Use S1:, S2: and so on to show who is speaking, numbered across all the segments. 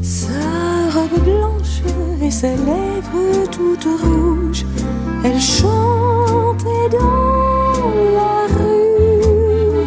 S1: Sa robe blanche et ses lèvres toutes rouges, elle chantait dans la rue.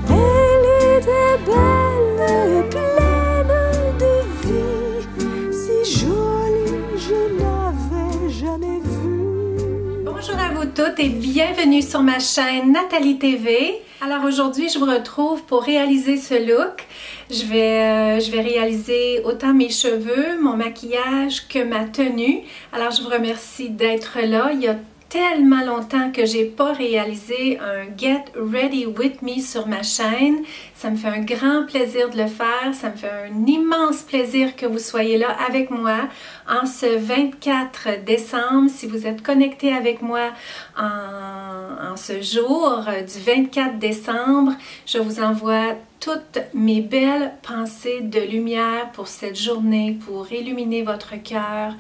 S1: Elle était belle et pleine de vie, si jolie je n'avais jamais vu.
S2: Bonjour à vous toutes et bienvenue sur ma chaîne Nathalie TV. Alors aujourd'hui je vous retrouve pour réaliser ce look. Je vais réaliser autant mes cheveux, mon maquillage que ma tenue. Alors je vous remercie d'être là. Il y a tellement longtemps que j'ai pas réalisé un Get Ready With Me sur ma chaîne. Ça me fait un grand plaisir de le faire. Ça me fait un immense plaisir que vous soyez là avec moi en ce 24 décembre. Si vous êtes connecté avec moi en ce jour du 24 décembre, je vous envoie toutes mes belles pensées de lumière pour cette journée, pour illuminer votre cœur,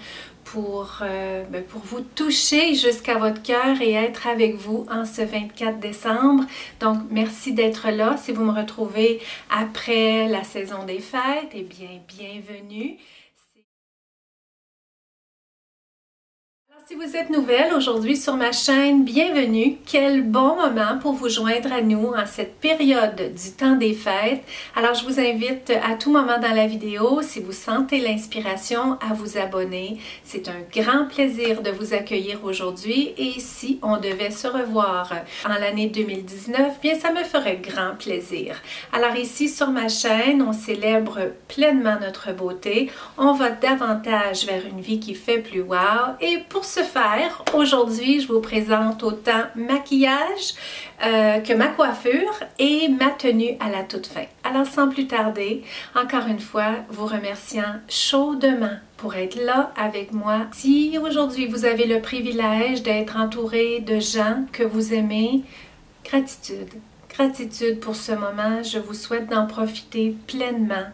S2: pour vous toucher jusqu'à votre cœur et être avec vous en ce 24 décembre. Donc, merci d'être là. Si vous me retrouvez après la saison des fêtes, eh bien, bienvenue. Si vous êtes nouvelle aujourd'hui sur ma chaîne, bienvenue. Quel bon moment pour vous joindre à nous en cette période du temps des fêtes. Alors, je vous invite à tout moment dans la vidéo, si vous sentez l'inspiration, à vous abonner. C'est un grand plaisir de vous accueillir aujourd'hui et si on devait se revoir en l'année 2019, bien ça me ferait grand plaisir. Alors ici sur ma chaîne, on célèbre pleinement notre beauté. On va davantage vers une vie qui fait plus wow et pour ce faire, aujourd'hui, je vous présente autant maquillage que ma coiffure et ma tenue à la toute fin. Alors, sans plus tarder, encore une fois, vous remerciant chaudement pour être là avec moi. Si aujourd'hui, vous avez le privilège d'être entouré de gens que vous aimez, gratitude. Gratitude pour ce moment. Je vous souhaite d'en profiter pleinement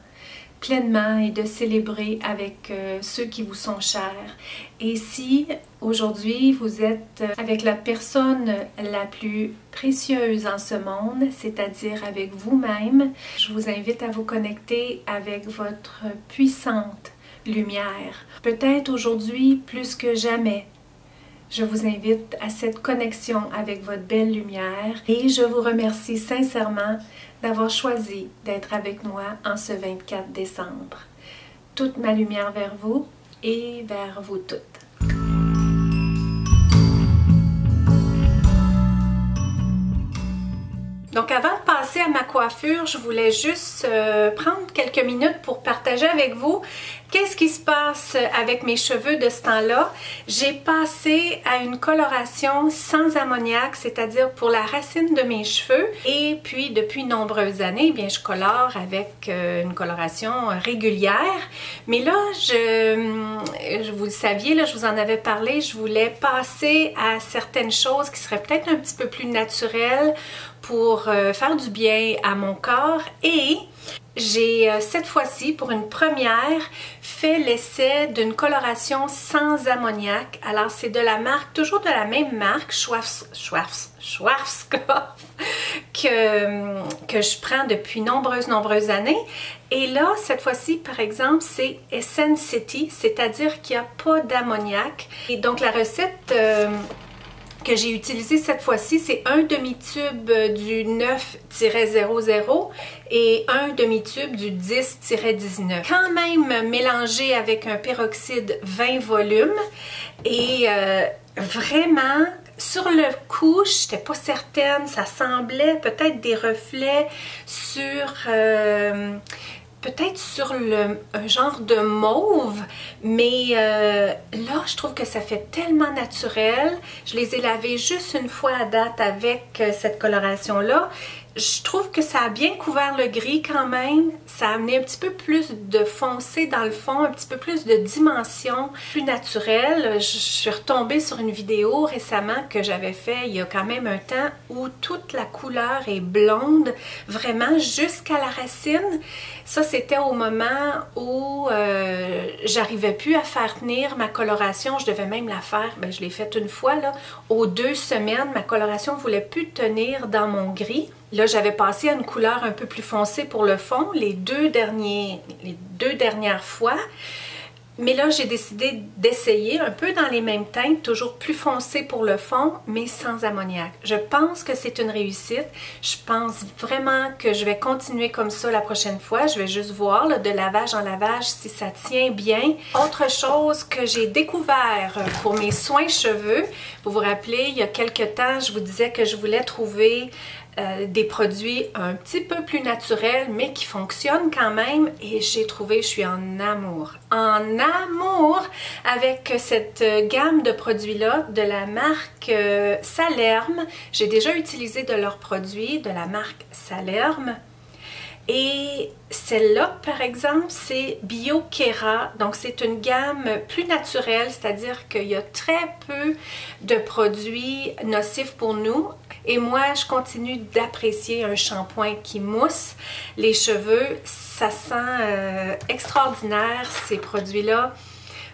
S2: et de célébrer avec ceux qui vous sont chers. Et si aujourd'hui vous êtes avec la personne la plus précieuse en ce monde, c'est-à-dire avec vous-même, je vous invite à vous connecter avec votre puissante lumière. Peut-être aujourd'hui plus que jamais, je vous invite à cette connexion avec votre belle lumière et je vous remercie sincèrement d'avoir choisi d'être avec moi en ce 24 décembre. Toute ma lumière vers vous et vers vous toutes. Donc avant de passer à ma coiffure, je voulais juste prendre quelques minutes pour partager avec vous qu'est-ce qui se passe avec mes cheveux de ce temps-là. J'ai passé à une coloration sans ammoniac, c'est-à-dire pour la racine de mes cheveux. Et puis depuis nombreuses années, eh bien, je colore avec une coloration régulière. Mais là, vous le saviez, là, je vous en avais parlé, je voulais passer à certaines choses qui seraient peut-être un petit peu plus naturelles pour faire du bien à mon corps et j'ai cette fois-ci, pour une première, fait l'essai d'une coloration sans ammoniac. Alors, c'est de la marque, toujours de la même marque, Schwarzkopf, que je prends depuis nombreuses années. Et là, cette fois-ci, par exemple, c'est Essence City, c'est-à-dire qu'il n'y a pas d'ammoniac. Et donc, la recette que j'ai utilisé cette fois-ci, c'est un demi-tube du 9-00 et un demi-tube du 10-19. Quand même mélangé avec un peroxyde 20 volumes et vraiment, sur le coup, je n'étais pas certaine, ça semblait peut-être des reflets sur peut-être sur un genre de mauve, mais là, je trouve que ça fait tellement naturel. Je les ai lavés juste une fois à date avec cette coloration-là. Je trouve que ça a bien couvert le gris quand même. Ça a amené un petit peu plus de foncé dans le fond, un petit peu plus de dimension, plus naturelle. Je suis retombée sur une vidéo récemment que j'avais fait il y a quand même un temps où toute la couleur est blonde, vraiment jusqu'à la racine. Ça, c'était au moment où j'arrivais plus à faire tenir ma coloration. Je devais même la faire, ben, je l'ai faite une fois, là, aux 2 semaines. Ma coloration ne voulait plus tenir dans mon gris. Là, j'avais passé à une couleur un peu plus foncée pour le fond les deux dernières fois. Mais là, j'ai décidé d'essayer un peu dans les mêmes teintes, toujours plus foncé pour le fond, mais sans ammoniac. Je pense que c'est une réussite. Je pense vraiment que je vais continuer comme ça la prochaine fois. Je vais juste voir là, de lavage en lavage si ça tient bien. Autre chose que j'ai découvert pour mes soins cheveux, vous vous rappelez, il y a quelques temps, je vous disais que je voulais trouver des produits un petit peu plus naturels, mais qui fonctionnent quand même. Et j'ai trouvé, je suis en amour avec cette gamme de produits-là de la marque Salerme. J'ai déjà utilisé de leurs produits de la marque Salerme. Et celle-là, par exemple, c'est BioKera. Donc, c'est une gamme plus naturelle, c'est-à-dire qu'il y a très peu de produits nocifs pour nous. Et moi, je continue d'apprécier un shampoing qui mousse les cheveux. Ça sent extraordinaire, ces produits-là.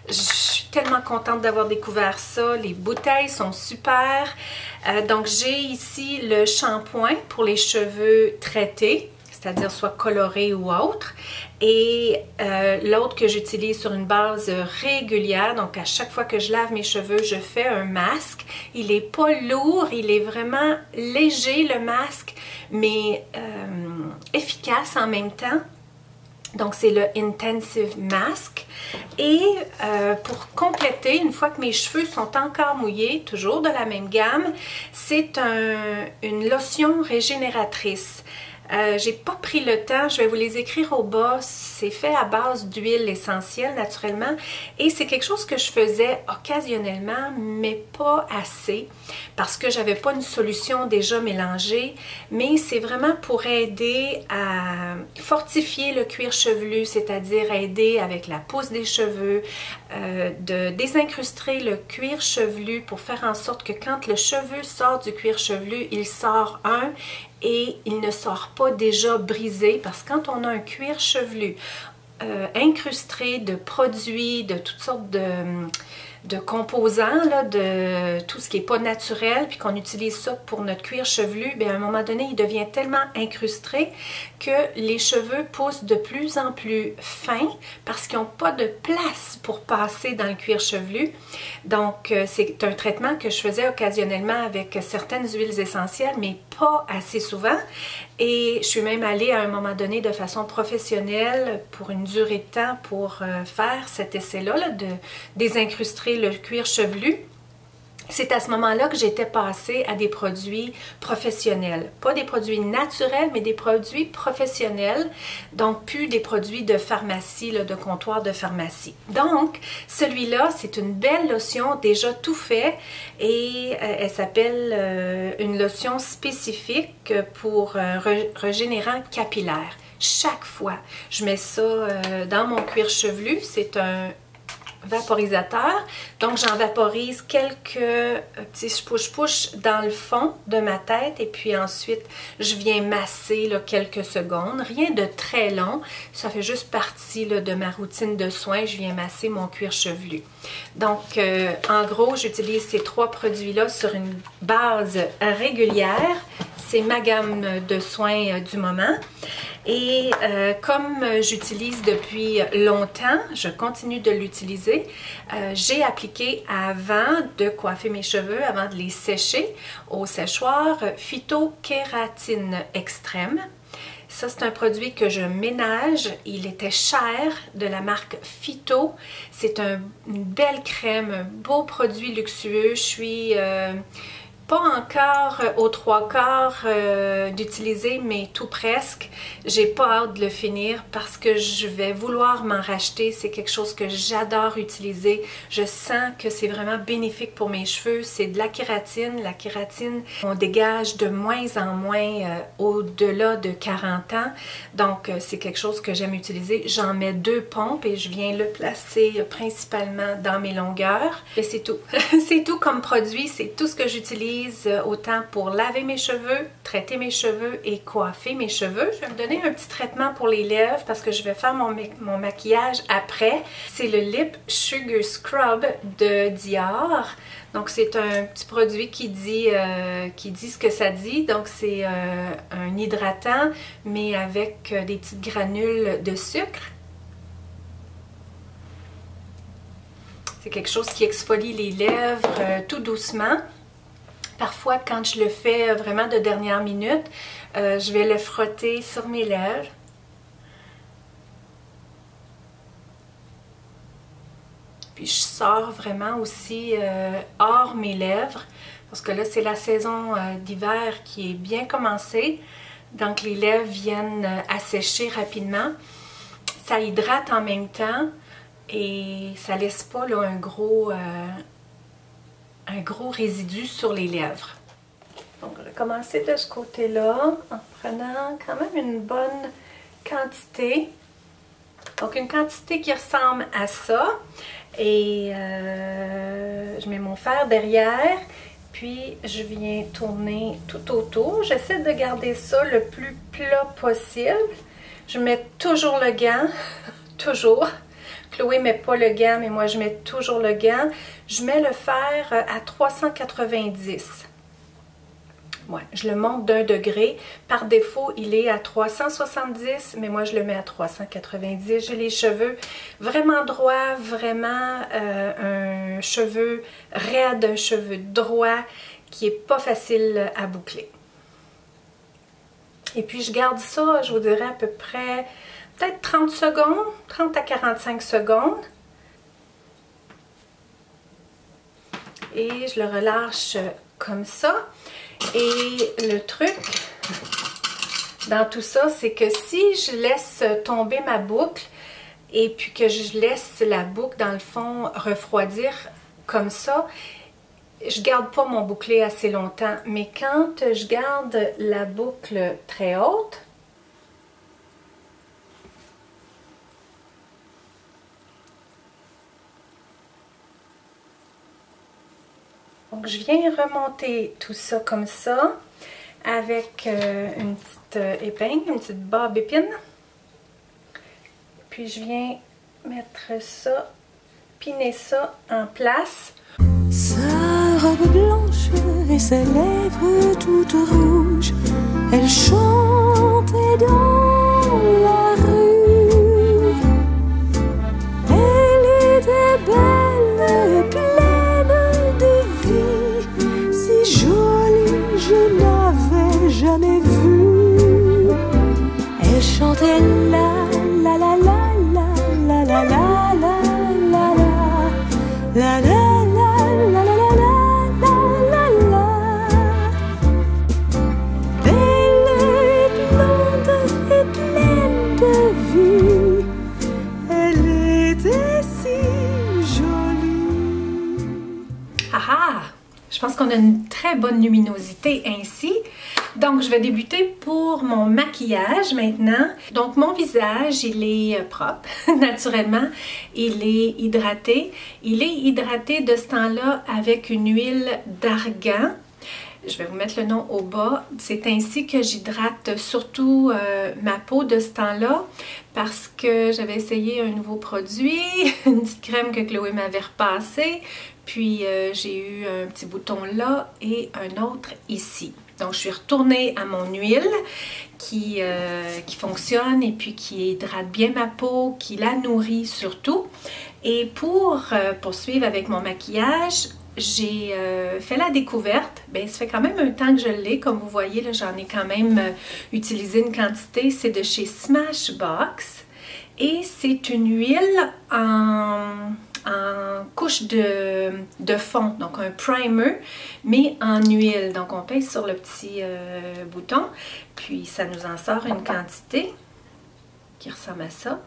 S2: Je suis tellement contente d'avoir découvert ça. Les bouteilles sont super. Donc, j'ai ici le shampoing pour les cheveux traités, c'est-à-dire soit coloré ou autre. Et l'autre que j'utilise sur une base régulière, donc à chaque fois que je lave mes cheveux, je fais un masque. Il n'est pas lourd, il est vraiment léger le masque, mais efficace en même temps. Donc c'est le Intensive Mask. Et pour compléter, une fois que mes cheveux sont encore mouillés, toujours de la même gamme, c'est une lotion régénératrice. J'ai pas pris le temps, je vais vous les écrire au bas. C'est fait à base d'huile essentielle naturellement et c'est quelque chose que je faisais occasionnellement mais pas assez parce que j'avais pas une solution déjà mélangée, mais c'est vraiment pour aider à fortifier le cuir chevelu, c'est-à-dire aider avec la pousse des cheveux, de désincruster le cuir chevelu pour faire en sorte que quand le cheveu sort du cuir chevelu, il sort et il ne sort pas déjà brisé, parce que quand on a un cuir chevelu incrusté de produits, de toutes sortes de composants, là, de tout ce qui n'est pas naturel, puis qu'on utilise ça pour notre cuir chevelu, bien, à un moment donné, il devient tellement incrusté que les cheveux poussent de plus en plus fins parce qu'ils n'ont pas de place pour passer dans le cuir chevelu. Donc, c'est un traitement que je faisais occasionnellement avec certaines huiles essentielles, mais pas assez souvent. Et je suis même allée à un moment donné de façon professionnelle pour une durée de temps pour faire cet essai-là, là, de désincruster le cuir chevelu. C'est à ce moment-là que j'étais passée à des produits professionnels. Pas des produits naturels, mais des produits professionnels. Donc, plus des produits de pharmacie, là, de comptoir de pharmacie. Donc, celui-là, c'est une belle lotion déjà tout fait et elle s'appelle une lotion spécifique pour régénérant capillaire. Chaque fois, je mets ça dans mon cuir chevelu. C'est un vaporisateur. Donc, j'en vaporise quelques petits push-push dans le fond de ma tête et puis ensuite, je viens masser là, quelques secondes. Rien de très long. Ça fait juste partie là, de ma routine de soins. Je viens masser mon cuir chevelu. Donc, en gros, j'utilise ces 3 produits-là sur une base régulière. C'est ma gamme de soins du moment. Et comme j'utilise depuis longtemps, je continue de l'utiliser, j'ai appliqué avant de coiffer mes cheveux, avant de les sécher, au séchoir Phytokératine Extrême. Ça, c'est un produit que je ménage. Il était cher, de la marque Phyto. C'est une belle crème, un beau produit luxueux. Je suis pas encore aux 3/4 d'utiliser, mais tout presque. J'ai pas hâte de le finir parce que je vais vouloir m'en racheter. C'est quelque chose que j'adore utiliser. Je sens que c'est vraiment bénéfique pour mes cheveux. C'est de la kératine. La kératine, on dégage de moins en moins au-delà de 40 ans. Donc, c'est quelque chose que j'aime utiliser. J'en mets 2 pompes et je viens le placer principalement dans mes longueurs. Et c'est tout. C'est tout comme produit. C'est tout ce que j'utilise. j'utilise autant pour laver mes cheveux, traiter mes cheveux et coiffer mes cheveux. Je vais me donner un petit traitement pour les lèvres parce que je vais faire mon maquillage après. C'est le Lip Sugar Scrub de Dior. Donc c'est un petit produit qui dit ce que ça dit. Donc c'est un hydratant mais avec des petites granules de sucre. C'est quelque chose qui exfolie les lèvres tout doucement. Parfois, quand je le fais vraiment de dernière minute, je vais le frotter sur mes lèvres. Puis je sors vraiment aussi hors mes lèvres, parce que là, c'est la saison d'hiver qui est bien commencée. Donc les lèvres viennent assécher rapidement. Ça hydrate en même temps. Et ça laisse pas là, un gros résidu sur les lèvres. Donc je vais commencer de ce côté-là en prenant quand même une bonne quantité. Donc une quantité qui ressemble à ça. Et je mets mon fer derrière. Puis je viens tourner tout autour. J'essaie de garder ça le plus plat possible. Je mets toujours le gant. Toujours. Chloé ne met pas le gant, mais moi je mets toujours le gant. Je mets le fer à 390. Ouais, je le monte d'1 degré. Par défaut, il est à 370, mais moi je le mets à 390. J'ai les cheveux vraiment droits, vraiment un cheveu raide, un cheveu droit qui n'est pas facile à boucler. Et puis je garde ça, je vous dirais à peu près peut-être 30 secondes, 30 à 45 secondes. Et je le relâche comme ça. Et le truc dans tout ça, c'est que si je laisse tomber ma boucle et puis que je laisse la boucle dans le fond refroidir comme ça, je garde pas mon bouclé assez longtemps. Mais quand je garde la boucle très haute, donc je viens remonter tout ça comme ça avec une petite épingle, une petite barbe épine. Puis je viens mettre ça, piner ça en place.
S1: Sa robe blanche et ses lèvres toutes rouges, elle chantait dans la rue. Elle était belle, pleine de vie, si jolie je n'avais jamais vu. Elle chantait la la la la la la la la la la la la.
S2: Je pense qu'on a une très bonne luminosité ainsi. Donc, je vais débuter pour mon maquillage maintenant. Donc, mon visage, il est propre, naturellement. Il est hydraté. Il est hydraté de ce temps-là avec une huile d'argan. Je vais vous mettre le nom au bas. C'est ainsi que j'hydrate surtout ma peau de ce temps-là parce que j'avais essayé un nouveau produit, une petite crème que Chloé m'avait repassée. Puis j'ai eu un petit bouton là et un autre ici. Donc je suis retournée à mon huile qui fonctionne et puis qui hydrate bien ma peau, qui la nourrit surtout. Et pour poursuivre avec mon maquillage, j'ai fait la découverte. Bien, ça fait quand même un temps que je l'ai. Comme vous voyez, j'en ai quand même utilisé une quantité. C'est de chez Smashbox. Et c'est une huile en couche de fond, donc un primer, mais en huile. Donc on pèse sur le petit bouton, puis ça nous en sort une quantité qui ressemble à ça.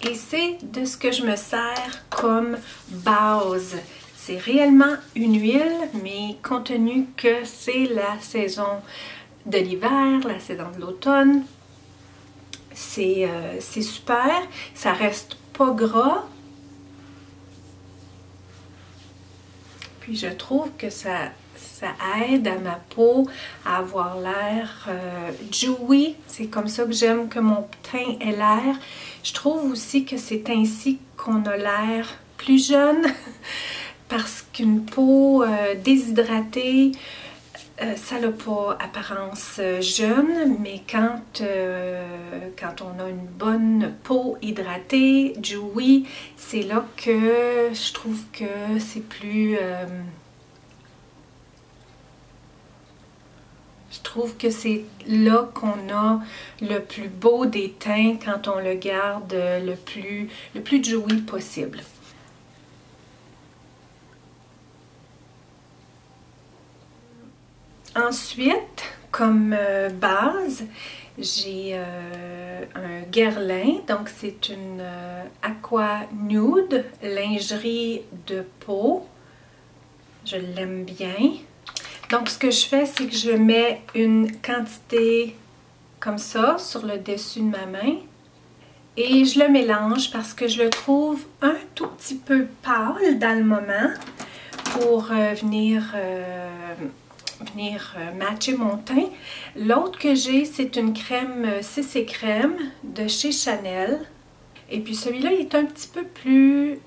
S2: Et c'est de ce que je me sers comme base. C'est réellement une huile, mais compte tenu que c'est la saison de l'hiver, la saison de l'automne, c'est super. Ça reste pas gras. Puis je trouve que ça Ça aide à ma peau à avoir l'air dewy. C'est comme ça que j'aime que mon teint ait l'air. Je trouve aussi que c'est ainsi qu'on a l'air plus jeune parce qu'une peau déshydratée, ça n'a pas apparence jeune, mais quand on a une bonne peau hydratée, dewy, c'est là que je trouve que c'est plus... je trouve que c'est là qu'on a le plus beau des teints quand on le garde le plus dewy possible. Ensuite, comme base, j'ai un Guerlain, donc c'est une Aqua Nude, lingerie de peau. Je l'aime bien. Donc ce que je fais, c'est que je mets une quantité comme ça sur le dessus de ma main et je le mélange parce que je le trouve un tout petit peu pâle dans le moment pour venir matcher mon teint. L'autre que j'ai, c'est une crème CC Crème de chez Chanel. Et puis celui-là, il est un petit peu plus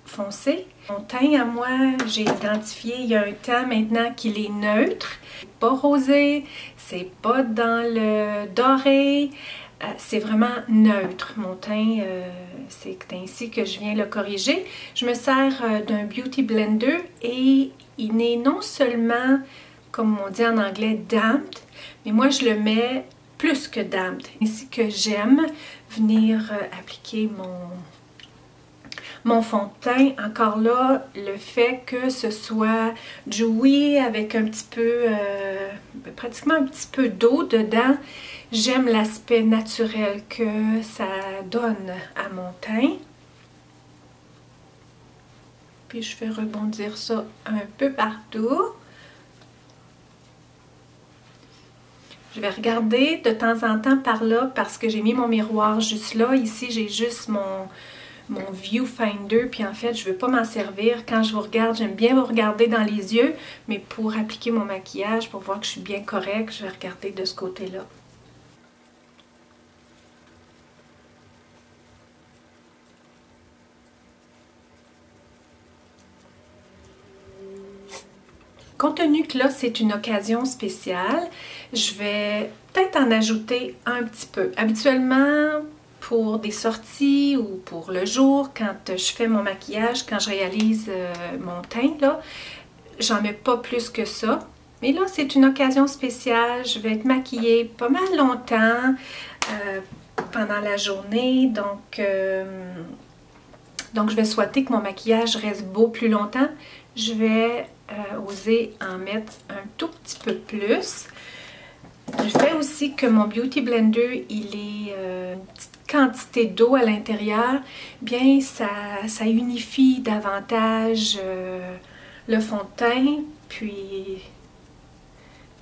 S2: foncé. Mon teint à moi, j'ai identifié il y a un temps maintenant qu'il est neutre. Pas rosé, c'est pas dans le doré. C'est vraiment neutre. Mon teint, c'est ainsi que je viens le corriger. Je me sers d'un Beauty Blender et il n'est non seulement, comme on dit en anglais, damped, mais moi je le mets plus que damped. Ainsi que j'aime venir appliquer mon fond de teint. Encore là, le fait que ce soit dewy avec un petit peu, pratiquement un petit peu d'eau dedans, j'aime l'aspect naturel que ça donne à mon teint. Puis je fais rebondir ça un peu partout. Je vais regarder de temps en temps par là parce que j'ai mis mon miroir juste là. Ici, j'ai juste mon viewfinder, puis en fait, je ne veux pas m'en servir. Quand je vous regarde, j'aime bien vous regarder dans les yeux, mais pour appliquer mon maquillage, pour voir que je suis bien correcte, je vais regarder de ce côté-là. Compte tenu que là, c'est une occasion spéciale, je vais peut-être en ajouter un petit peu. Habituellement, pour des sorties ou pour le jour, quand je fais mon maquillage, quand je réalise mon teint, là, j'en mets pas plus que ça. Mais là, c'est une occasion spéciale. Je vais être maquillée pas mal longtemps pendant la journée. Donc, je vais souhaiter que mon maquillage reste beau plus longtemps. Je vais oser en mettre un tout petit peu plus. Je fais aussi que mon Beauty Blender, il est une petite quantité d'eau à l'intérieur. Bien, ça unifie davantage le fond de teint. Puis,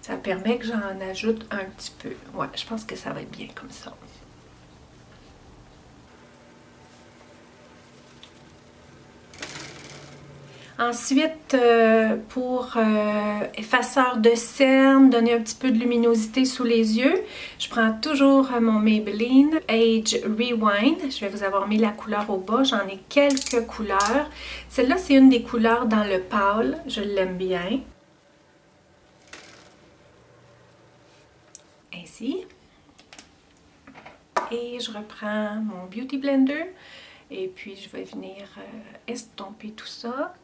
S2: ça permet que j'en ajoute un petit peu. Ouais, je pense que ça va être bien comme ça. Ensuite, pour effaceur de cernes, donner un petit peu de luminosité sous les yeux, je prends toujours mon Maybelline Age Rewind. Je vais vous avoir mis la couleur au bas. J'en ai quelques couleurs. Celle-là, c'est une des couleurs dans le pâle. Je l'aime bien. Ainsi. Et je reprends mon Beauty Blender. Et puis, je vais venir estomper tout ça.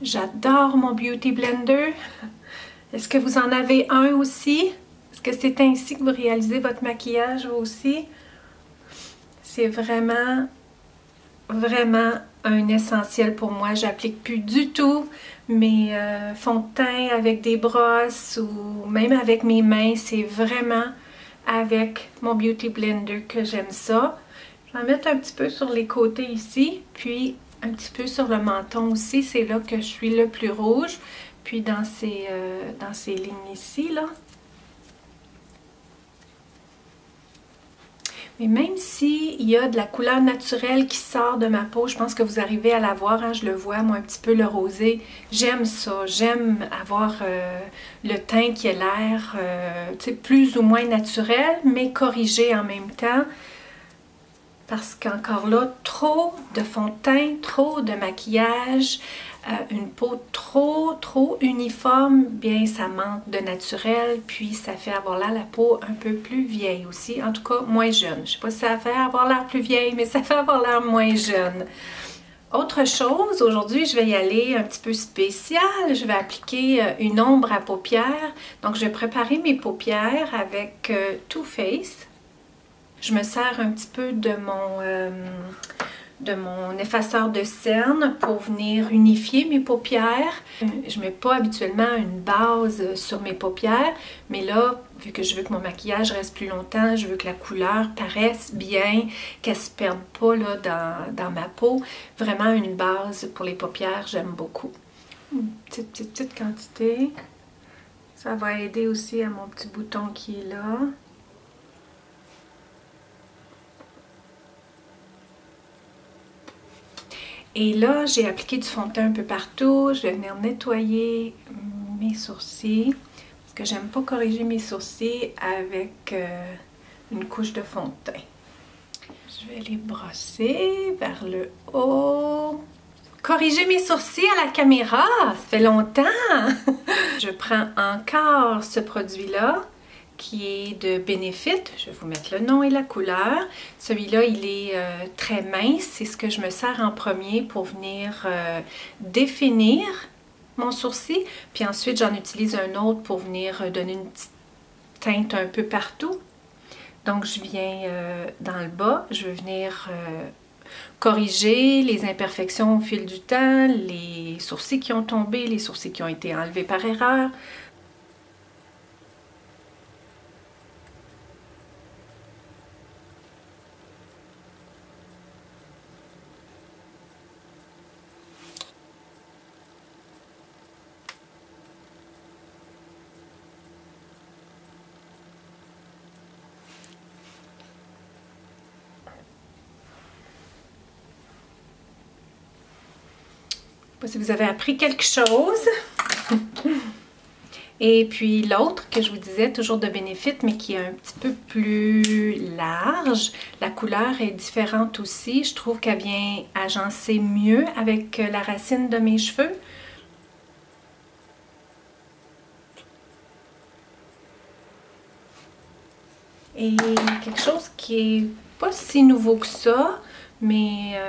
S2: J'adore mon Beauty Blender. Est-ce que vous en avez un aussi? Est-ce que c'est ainsi que vous réalisez votre maquillage vous aussi? C'est vraiment, vraiment un essentiel pour moi. J'applique plus du tout mes fonds de teint avec des brosses ou même avec mes mains. C'est vraiment avec mon Beauty Blender que j'aime ça. Je vais en mettre un petit peu sur les côtés ici, puis un petit peu sur le menton aussi, c'est là que je suis le plus rouge. Puis dans ces lignes ici, là. Et même s'il y a de la couleur naturelle qui sort de ma peau, je pense que vous arrivez à la voir, hein, je le vois, moi, un petit peu le rosé. J'aime ça, j'aime avoir le teint qui a l'air plus ou moins naturel, mais corrigé en même temps. Parce qu'encore là, trop de fond de teint, trop de maquillage, une peau trop uniforme, bien ça manque de naturel, puis ça fait avoir l'air la peau un peu plus vieille aussi, en tout cas moins jeune. Je sais pas si ça fait avoir l'air plus vieille, mais ça fait avoir l'air moins jeune. Autre chose, aujourd'hui je vais y aller un petit peu spécial, je vais appliquer une ombre à paupières. Donc je vais préparer mes paupières avec Too Faced. Je me sers un petit peu de mon effaceur de cerne pour venir unifier mes paupières. Je ne mets pas habituellement une base sur mes paupières, mais là, vu que je veux que mon maquillage reste plus longtemps, je veux que la couleur paraisse bien, qu'elle ne se perde pas là, dans ma peau. Vraiment une base pour les paupières, j'aime beaucoup. Une petite quantité. Ça va aider aussi à mon petit bouton qui est là. Et là, j'ai appliqué du fond de teint un peu partout. Je vais venir nettoyer mes sourcils. Parce que j'aime pas corriger mes sourcils avec une couche de fond de teint. Je vais les brosser vers le haut. Corriger mes sourcils à la caméra, ça fait longtemps! Je prends encore ce produit-là, qui est de Benefit. Je vais vous mettre le nom et la couleur. Celui-là, il est très mince. C'est ce que je me sers en premier pour venir définir mon sourcil. Puis ensuite, j'en utilise un autre pour venir donner une petite teinte un peu partout. Donc, je viens dans le bas. Je vais venir corriger les imperfections au fil du temps, les sourcils qui ont tombé, les sourcils qui ont été enlevés par erreur. Si vous avez appris quelque chose. Et puis l'autre que je vous disais, toujours de Benefit, mais qui est un petit peu plus large. La couleur est différente aussi. Je trouve qu'elle vient agencer mieux avec la racine de mes cheveux. Et quelque chose qui est pas si nouveau que ça, mais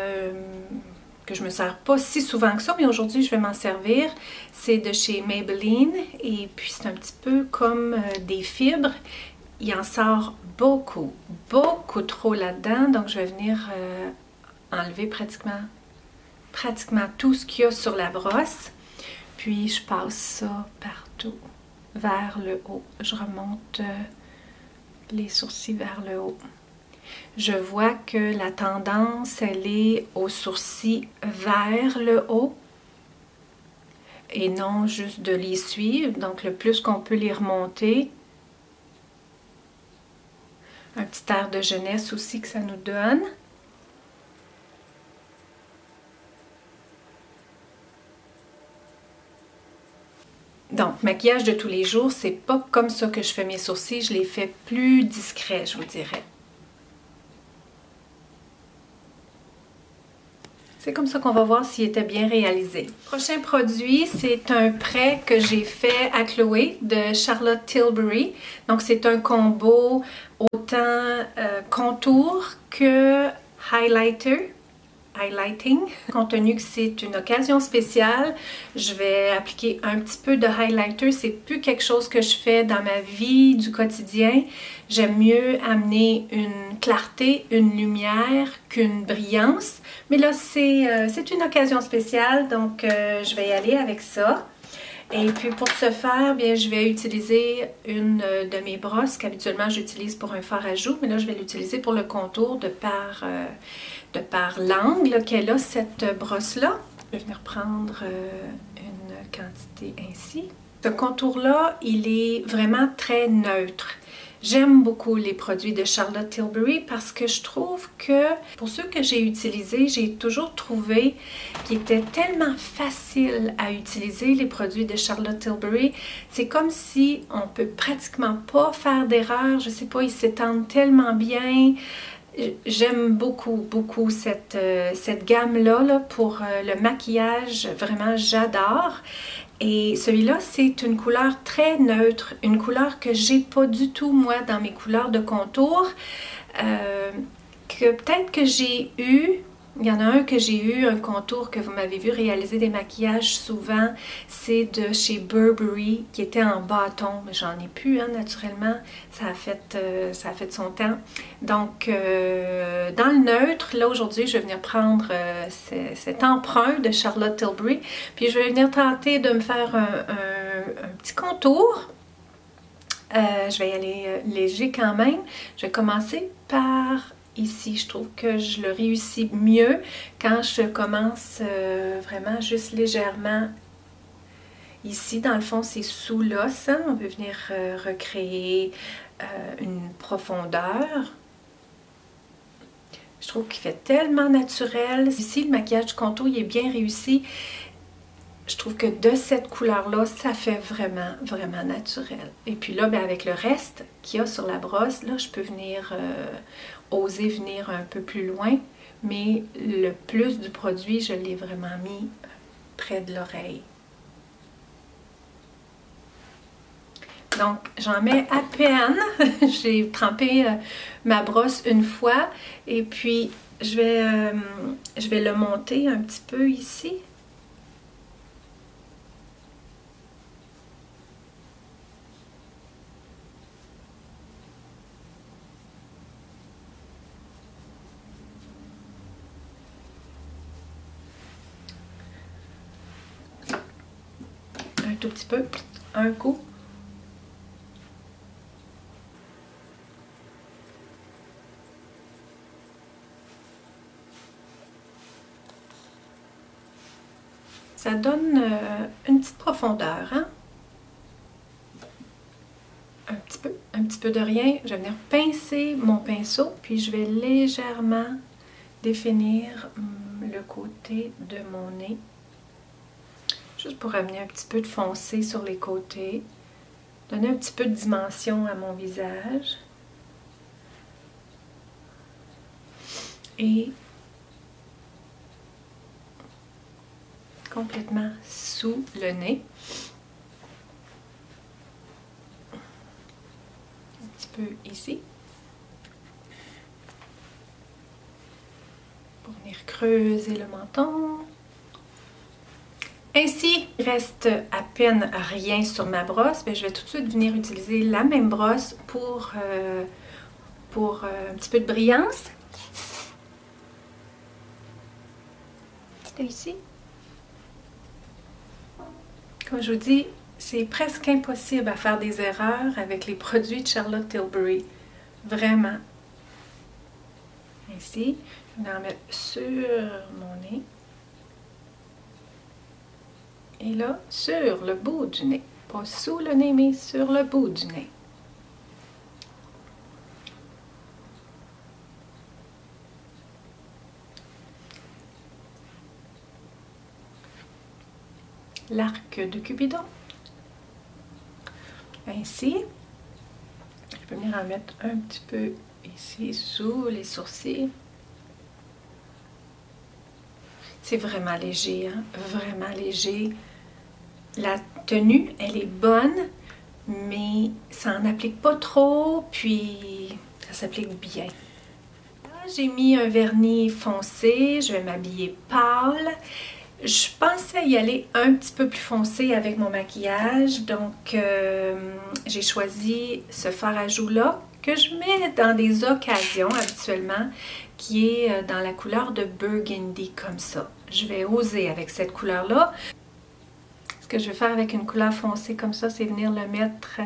S2: que je me sers pas si souvent que ça, mais aujourd'hui je vais m'en servir. C'est de chez Maybelline et puis c'est un petit peu comme des fibres. Il en sort beaucoup trop là-dedans, donc je vais venir enlever pratiquement tout ce qu'il y a sur la brosse. Puis je passe ça partout vers le haut. Je remonte les sourcils vers le haut. Je vois que la tendance, elle est aux sourcils vers le haut et non juste de les suivre. Donc, le plus qu'on peut les remonter. Un petit air de jeunesse aussi que ça nous donne. Donc, maquillage de tous les jours, c'est pas comme ça que je fais mes sourcils. Je les fais plus discrets, je vous dirais. C'est comme ça qu'on va voir s'il était bien réalisé. Prochain produit, c'est un prêt que j'ai fait à Chloé de Charlotte Tilbury. Donc, c'est un combo autant contour que highlighting. Compte tenu que c'est une occasion spéciale, je vais appliquer un petit peu de highlighter. C'est plus quelque chose que je fais dans ma vie du quotidien. J'aime mieux amener une clarté, une lumière qu'une brillance. Mais là, c'est une occasion spéciale, donc je vais y aller avec ça. Et puis pour ce faire, bien, je vais utiliser une de mes brosses qu'habituellement j'utilise pour un fard à joues, mais là je vais l'utiliser pour le contour de par l'angle qu'elle a cette brosse-là. Je vais venir prendre une quantité ainsi. Ce contour-là, il est vraiment très neutre. J'aime beaucoup les produits de Charlotte Tilbury parce que je trouve que pour ceux que j'ai utilisés, j'ai toujours trouvé qu'ils étaient tellement faciles à utiliser, les produits de Charlotte Tilbury. C'est comme si on peut pratiquement pas faire d'erreur. Je sais pas, ils s'étendent tellement bien. J'aime beaucoup cette gamme-là pour le maquillage. Vraiment, j'adore. Et celui-là, c'est une couleur très neutre, une couleur que j'ai pas du tout, moi, dans mes couleurs de contour, que peut-être que j'ai eu. Il y en a un que j'ai eu, un contour que vous m'avez vu réaliser des maquillages souvent, c'est de chez Burberry, qui était en bâton, mais j'en ai plus, hein, naturellement, ça a fait son temps. Donc, dans le neutre, là aujourd'hui, je vais venir prendre cet emprunt de Charlotte Tilbury, puis je vais venir tenter de me faire un petit contour. Je vais y aller léger quand même. Je vais commencer par ici. Je trouve que je le réussis mieux quand je commence vraiment juste légèrement ici. Dans le fond, c'est sous l'os. Hein? On peut venir recréer une profondeur. Je trouve qu'il fait tellement naturel. Ici, le maquillage du contour, il est bien réussi. Je trouve que de cette couleur-là, ça fait vraiment naturel. Et puis là, bien, avec le reste qu'il y a sur la brosse, là, je peux venir oser venir un peu plus loin. Mais le plus du produit, je l'ai vraiment mis près de l'oreille. Donc, j'en mets à peine. J'ai trempé ma brosse une fois. Et puis, je vais le monter un petit peu ici. Un tout petit peu, un coup. Ça donne une petite profondeur, hein? Un petit peu de rien. Je vais venir pincer mon pinceau, puis je vais légèrement définir le côté de mon nez. Juste pour amener un petit peu de foncé sur les côtés. Donner un petit peu de dimension à mon visage. Et complètement sous le nez. Un petit peu ici. Pour venir creuser le menton. Ainsi, il reste à peine rien sur ma brosse. Bien, je vais tout de suite venir utiliser la même brosse pour un petit peu de brillance. Ici. Comme je vous dis, c'est presque impossible à faire des erreurs avec les produits de Charlotte Tilbury. Vraiment. Ici, je vais en mettre sur mon nez. Et là, sur le bout du nez. Pas sous le nez, mais sur le bout du nez. L'arc de Cupidon. Ainsi. Je peux venir en mettre un petit peu ici, sous les sourcils. C'est vraiment léger, hein? Vraiment léger. La tenue, elle est bonne, mais ça n'en applique pas trop, puis ça s'applique bien. Là, j'ai mis un vernis foncé, je vais m'habiller pâle. Je pensais y aller un petit peu plus foncé avec mon maquillage, donc j'ai choisi ce fard à joues-là que je mets dans des occasions habituellement, qui est dans la couleur de burgundy comme ça. Je vais oser avec cette couleur-là. Ce que je vais faire avec une couleur foncée comme ça, c'est venir le mettre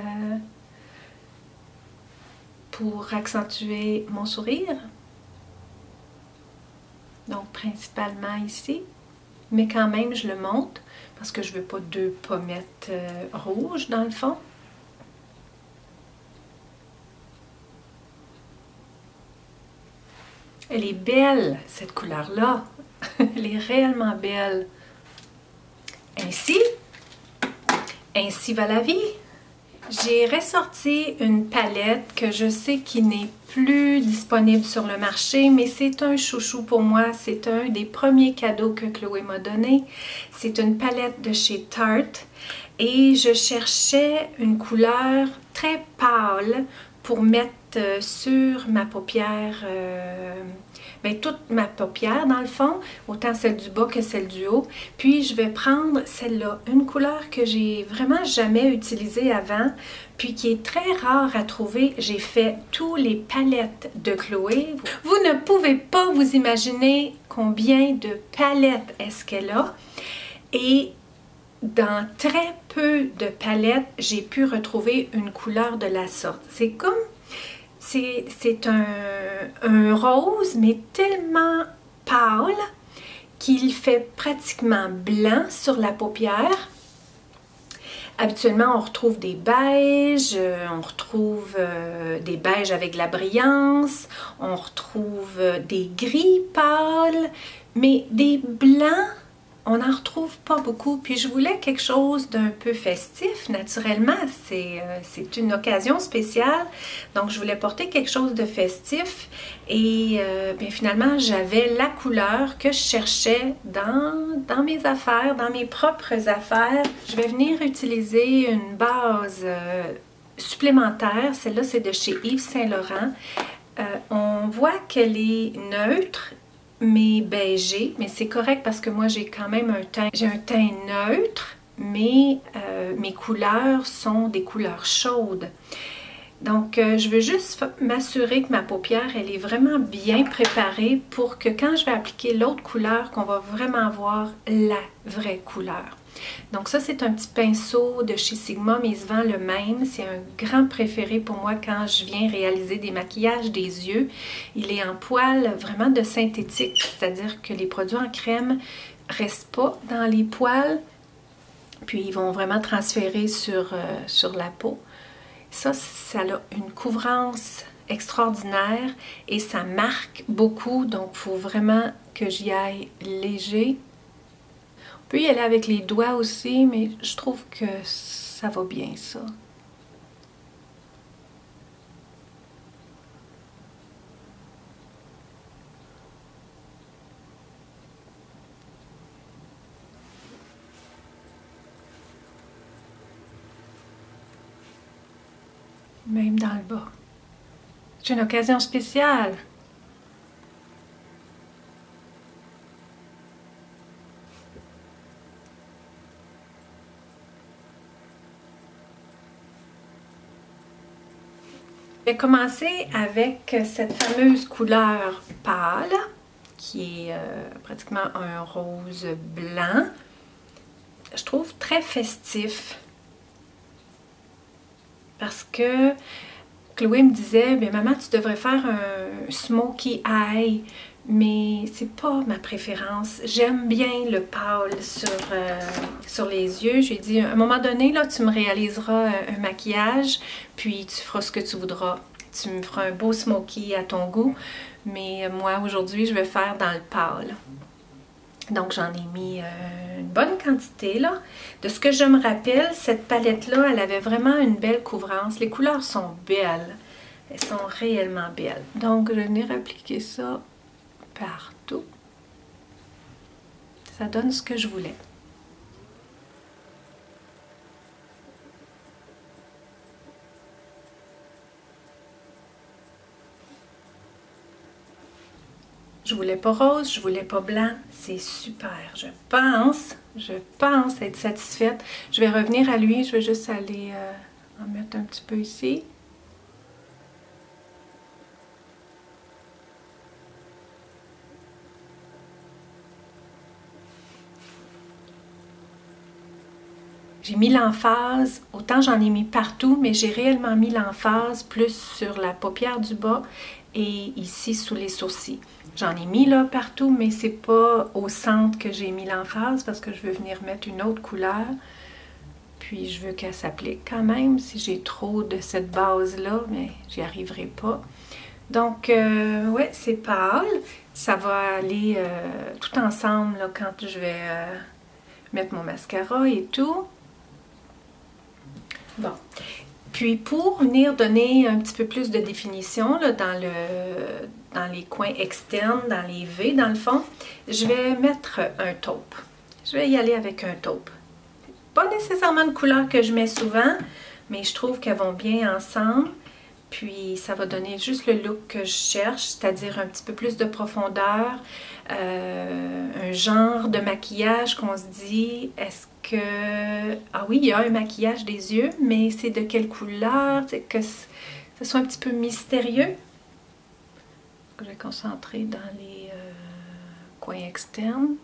S2: pour accentuer mon sourire. Donc principalement ici. Mais quand même, je le monte parce que je ne veux pas deux pommettes rouges dans le fond. elle est belle, cette couleur-là. Elle est réellement belle. Ainsi va la vie. J'ai ressorti une palette que je sais qui n'est plus disponible sur le marché, mais c'est un chouchou pour moi. C'est un des premiers cadeaux que Chloé m'a donné. C'est une palette de chez Tarte et je cherchais une couleur très pâle pour mettre sur ma paupière, toute ma paupière dans le fond, autant celle du bas que celle du haut. Puis je vais prendre celle-là, une couleur que j'ai vraiment jamais utilisée avant, puis qui est très rare à trouver. J'ai fait tous les palettes de Chloé. Vous ne pouvez pas vous imaginer combien de palettes est-ce qu'elle a. Et dans très peu de palettes, j'ai pu retrouver une couleur de la sorte. C'est comme... C'est un rose, mais tellement pâle qu'il fait pratiquement blanc sur la paupière. Habituellement, on retrouve des beiges, on retrouve des beiges avec de la brillance, on retrouve des gris pâles, mais des blancs, on n'en retrouve pas beaucoup. Puis je voulais quelque chose d'un peu festif, naturellement. C'est une occasion spéciale. Donc je voulais porter quelque chose de festif. Et bien, finalement, j'avais la couleur que je cherchais dans mes affaires, dans mes propres affaires. Je vais venir utiliser une base supplémentaire. Celle-là, c'est de chez Yves Saint Laurent. On voit qu'elle est neutre, mais beigé, mais c'est correct parce que moi j'ai quand même un teint, j'ai un teint neutre, mais mes couleurs sont des couleurs chaudes. Donc je veux juste m'assurer que ma paupière elle est vraiment bien préparée pour que quand je vais appliquer l'autre couleur, qu'on va vraiment voir la vraie couleur. Donc ça c'est un petit pinceau de chez Sigma, mais il se vend le même. C'est un grand préféré pour moi quand je viens réaliser des maquillages des yeux. Il est en poils vraiment de synthétique, c'est-à-dire que les produits en crème ne restent pas dans les poils, puis ils vont vraiment transférer sur la peau. Ça a une couvrance extraordinaire et ça marque beaucoup, donc il faut vraiment que j'y aille léger. On peut y aller avec les doigts aussi, mais je trouve que ça va bien, ça. Même dans le bas. C'est une occasion spéciale. Je vais commencer avec cette fameuse couleur pâle qui est pratiquement un rose blanc. Je trouve très festif parce que Chloé me disait « Maman, tu devrais faire un smokey eye ». Mais c'est pas ma préférence. J'aime bien le pâle sur les yeux. J'ai dit, à un moment donné, là, tu me réaliseras un maquillage, puis tu feras ce que tu voudras. Tu me feras un beau smoky à ton goût. Mais moi, aujourd'hui, je vais faire dans le pâle. Donc, j'en ai mis une bonne quantité, là. De ce que je me rappelle, cette palette-là, elle avait vraiment une belle couvrance. Les couleurs sont belles. Elles sont réellement belles. Donc, je vais venir appliquer ça partout. Ça donne ce que je voulais. Je voulais pas rose, je voulais pas blanc. C'est super. Je pense être satisfaite. Je vais revenir à lui. Je vais juste aller en mettre un petit peu ici. J'ai mis l'emphase, autant j'en ai mis partout, mais j'ai réellement mis l'emphase plus sur la paupière du bas et ici sous les sourcils. J'en ai mis là partout, mais c'est pas au centre que j'ai mis l'emphase parce que je veux venir mettre une autre couleur. Puis je veux qu'elle s'applique quand même. Si j'ai trop de cette base-là, mais j'y arriverai pas. Donc, ouais, c'est pâle. Ça va aller tout ensemble là, quand je vais mettre mon mascara et tout. Bon. Puis pour venir donner un petit peu plus de définition là, dans les coins externes, dans les V dans le fond, je vais mettre un taupe. Je vais y aller avec un taupe. Pas nécessairement de couleur que je mets souvent, mais je trouve qu'elles vont bien ensemble. Puis ça va donner juste le look que je cherche, c'est-à-dire un petit peu plus de profondeur, un genre de maquillage qu'on se dit, est-ce que... Ah oui, il y a un maquillage des yeux, mais c'est de quelle couleur? C'est que ce soit un petit peu mystérieux. Je vais concentrer dans les coins externes.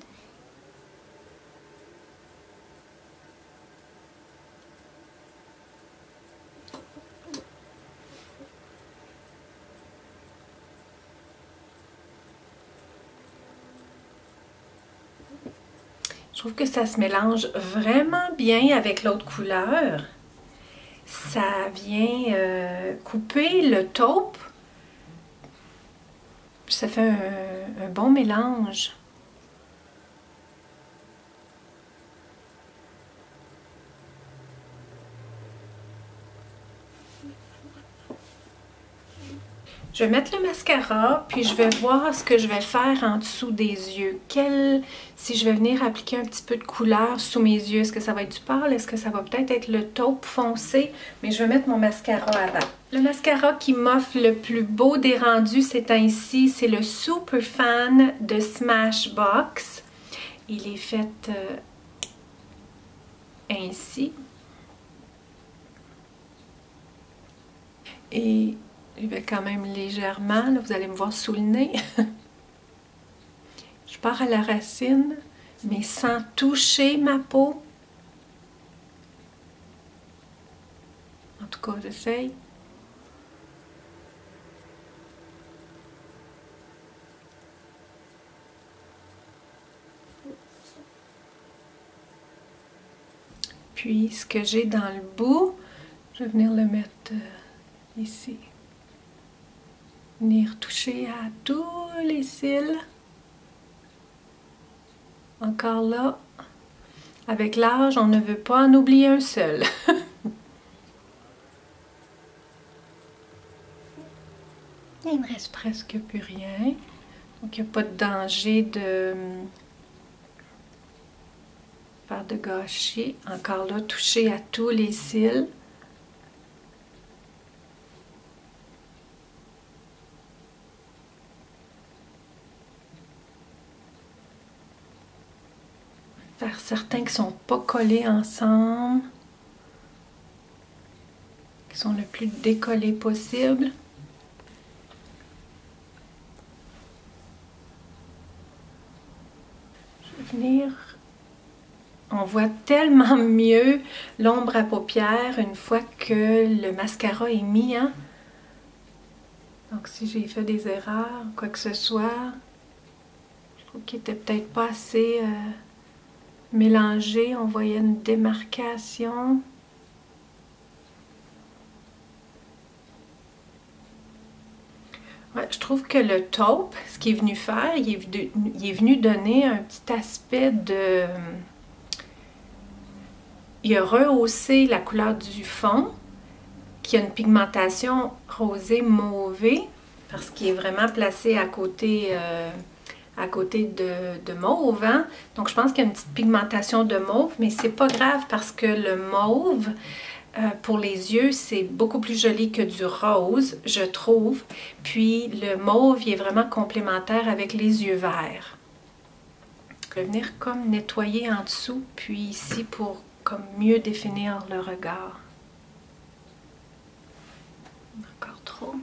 S2: Je trouve que ça se mélange vraiment bien avec l'autre couleur. Ça vient couper le taupe. Ça fait un bon mélange. Je vais mettre le mascara, puis je vais voir ce que je vais faire en dessous des yeux. Si je vais venir appliquer un petit peu de couleur sous mes yeux, est-ce que ça va être du pâle? Est-ce que ça va peut-être être le taupe foncé? Mais je vais mettre mon mascara avant. Le mascara qui m'offre le plus beau des rendus ces temps-ci, c'est le Super Fan de Smashbox. Il est fait ainsi. Et il va quand même légèrement, là, vous allez me voir sous le nez. Je pars à la racine, mais sans toucher ma peau. En tout cas, j'essaye. Puis, ce que j'ai dans le bout, je vais venir le mettre ici. Venir toucher à tous les cils. Encore là, avec l'âge, on ne veut pas en oublier un seul. Il me reste presque plus rien. Donc, il n'y a pas de danger de faire de gâchis. Encore là, toucher à tous les cils. Faire certains qui ne sont pas collés ensemble, qui sont le plus décollés possible. Je vais venir... On voit tellement mieux l'ombre à paupières une fois que le mascara est mis. Hein? Donc si j'ai fait des erreurs, quoi que ce soit, je trouve qu'il était peut-être pas assez... mélangé, on voyait une démarcation. Ouais, je trouve que le taupe, ce qu'il est venu faire, il est venu donner un petit aspect de... Il a rehaussé la couleur du fond, qui a une pigmentation rosée mauvée, parce qu'il est vraiment placé à côté de mauve. Hein? Donc je pense qu'il y a une petite pigmentation de mauve, mais c'est pas grave parce que le mauve, pour les yeux, c'est beaucoup plus joli que du rose, je trouve. Puis le mauve, il est vraiment complémentaire avec les yeux verts. Je vais venir comme nettoyer en dessous, puis ici pour comme mieux définir le regard. Encore trop.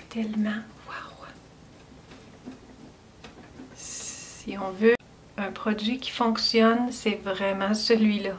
S2: Tellement, waouh! Si on veut un produit qui fonctionne, c'est vraiment celui-là.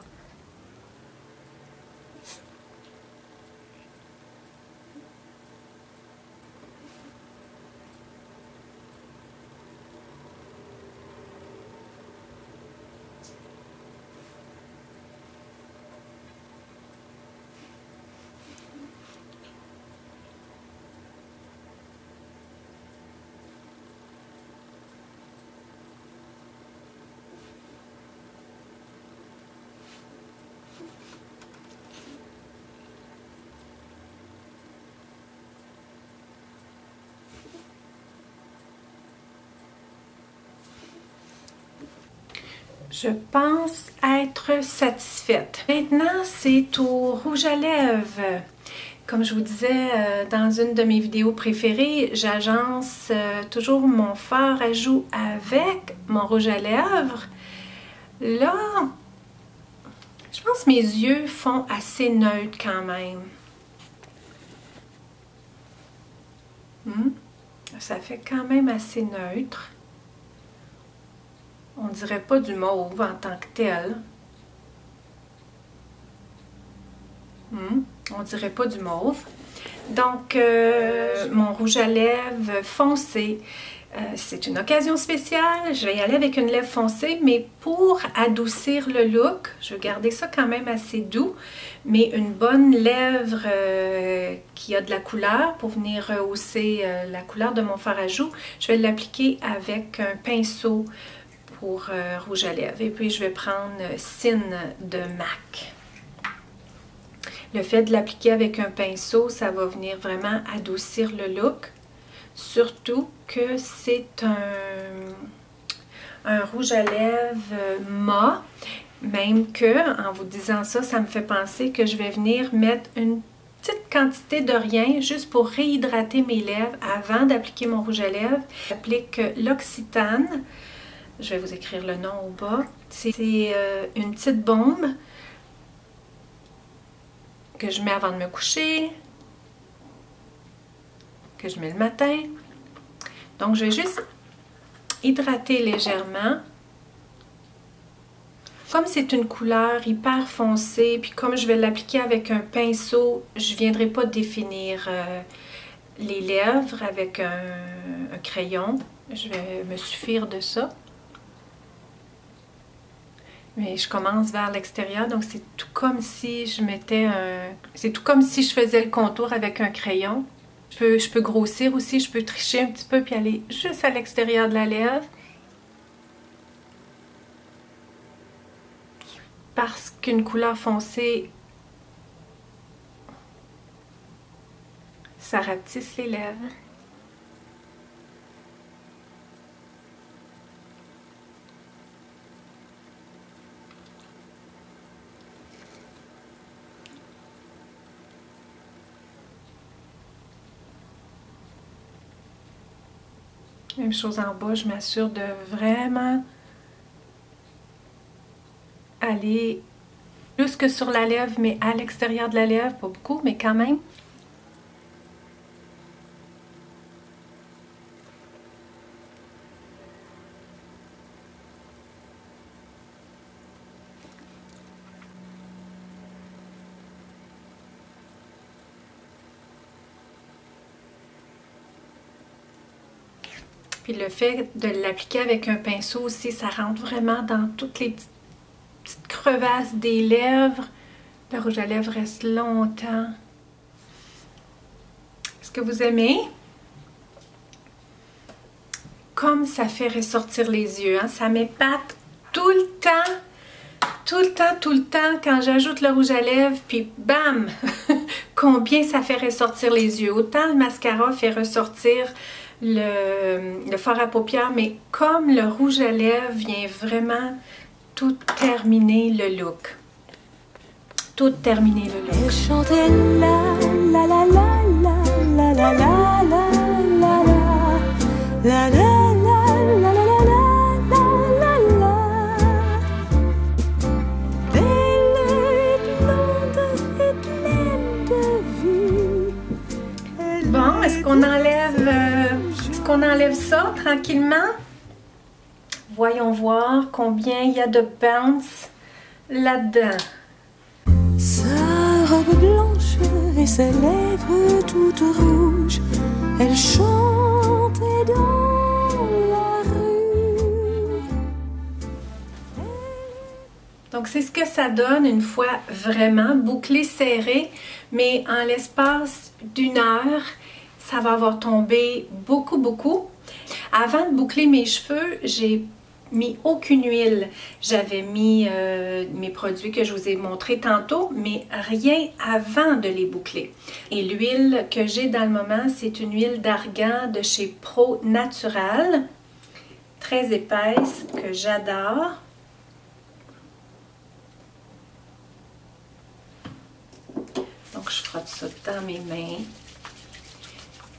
S2: Je pense être satisfaite. Maintenant, c'est au rouge à lèvres. Comme je vous disais dans une de mes vidéos préférées, j'agence toujours mon fard à joues avec mon rouge à lèvres. Là, je pense que mes yeux font assez neutre quand même. Ça fait quand même assez neutre. On dirait pas du mauve en tant que tel. On dirait pas du mauve. Donc, mon rouge à lèvres foncé, c'est une occasion spéciale. Je vais y aller avec une lèvre foncée, mais pour adoucir le look, je vais garder ça quand même assez doux, mais une bonne lèvre qui a de la couleur pour venir rehausser la couleur de mon fard à joues. Je vais l'appliquer avec un pinceau pour rouge à lèvres. Et puis, je vais prendre Sin de MAC. Le fait de l'appliquer avec un pinceau, ça va venir vraiment adoucir le look. Surtout que c'est un rouge à lèvres mat. Même que, en vous disant ça, ça me fait penser que je vais venir mettre une petite quantité de rien juste pour réhydrater mes lèvres avant d'appliquer mon rouge à lèvres. J'applique l'Occitane. Je vais vous écrire le nom au bas. C'est une petite bombe que je mets avant de me coucher, que je mets le matin. Donc, je vais juste hydrater légèrement. Comme c'est une couleur hyper foncée, puis comme je vais l'appliquer avec un pinceau, je ne viendrai pas définir les lèvres avec un crayon. Je vais me suffire de ça. Mais je commence vers l'extérieur, donc c'est tout comme si je mettais c'est tout comme si je faisais le contour avec un crayon. Je peux grossir aussi, je peux tricher un petit peu puis aller juste à l'extérieur de la lèvre. Parce qu'une couleur foncée, ça rapetisse les lèvres. Même chose en bas, je m'assure de vraiment aller plus que sur la lèvre, mais à l'extérieur de la lèvre, pas beaucoup, mais quand même. Puis le fait de l'appliquer avec un pinceau aussi, ça rentre vraiment dans toutes les petites crevasses des lèvres. Le rouge à lèvres reste longtemps. Est-ce que vous aimez? Comme ça fait ressortir les yeux, hein? Ça m'épate tout le temps quand j'ajoute le rouge à lèvres, puis bam! Combien ça fait ressortir les yeux. Autant le mascara fait ressortir le fard à paupières, mais comme le rouge à lèvres vient vraiment tout terminer le look. Tout terminer le look.
S1: Elle chantait la la la la la la la la la la la la.
S2: Bon, est-ce qu'on enlève ça tranquillement? Voyons voir combien il y a de bounce là-dedans.
S1: Sa robe blanche et ses lèvres toutes rouges, elle chantait dans la rue.
S2: Donc c'est ce que ça donne une fois vraiment bouclé, serré, mais en l'espace d'1 heure, ça va avoir tombé beaucoup. Avant de boucler mes cheveux, j'ai mis aucune huile. J'avais mis mes produits que je vous ai montrés tantôt, mais rien avant de les boucler. Et l'huile que j'ai dans le moment, c'est une huile d'argan de chez Pro Natural, très épaisse, que j'adore. Donc, je frotte ça dans mes mains,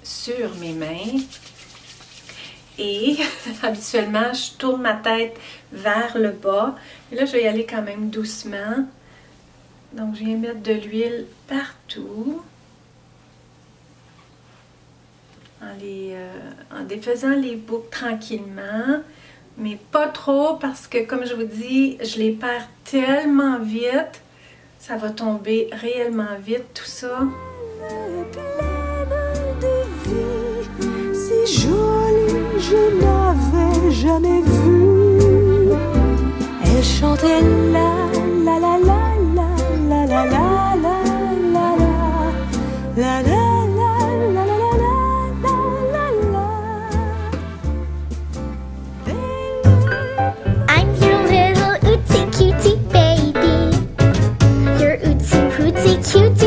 S2: sur mes mains. Et habituellement, je tourne ma tête vers le bas. Et là, je vais y aller quand même doucement. Donc, je viens mettre de l'huile partout. En défaisant les boucles tranquillement. Mais pas trop parce que, comme je vous dis, je les perds tellement vite. Ça va tomber réellement vite, tout ça.
S1: Si jolie, je n'avais jamais vu. Elle chantait la la la la la la la la la la la la.
S3: Cute